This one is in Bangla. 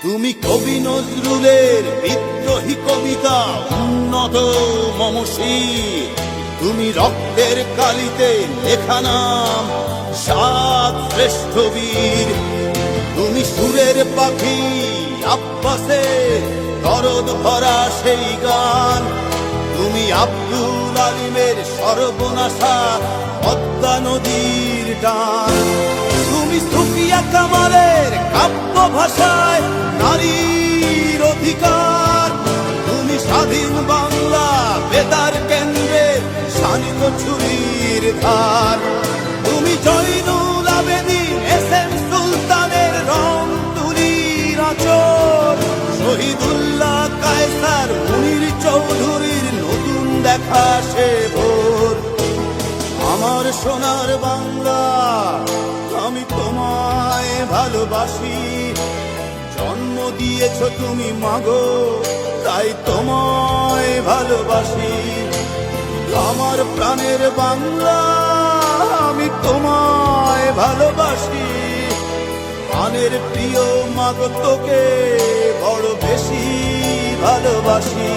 তুমি কবি নজরুলের বিদ্রোহী কবিতা উন্নত মমশী, তুমি রক্তের কালিতে লেখা নাম সাত শ্রেষ্ঠ বীর। তুমি সুরের পাখি আব্বাসে দরদ ভরা সেই গান, তুমি আব্দুল আলিমের সর্বনাশা পদ্মা নদীর টান। তুমি সুফিয়া কামালের কাব্য ভাষায় নারীর অধিকার, তুমি স্বাধীন বাংলা বেতার কেন্দ্রে শানিত ছুরির ধার। তুমি জয়নুল আবেদিন এস এম সুলতানের রং তুলির আঁচল, শহীদুল্লাহ কায়সার মুনির চৌধুরীর নতুন দেখা সে ভোর। আমার সোনার বাংলা আমি তোমায় ভালোবাসি, জন্ম দিয়েছ তুমি মাগো তাই তোমায় ভালোবাসি। আমার প্রাণের বাংলা আমি তোমায় ভালোবাসি, প্রাণের প্রিয় মাগো তোকে বড় বেশি ভালোবাসি।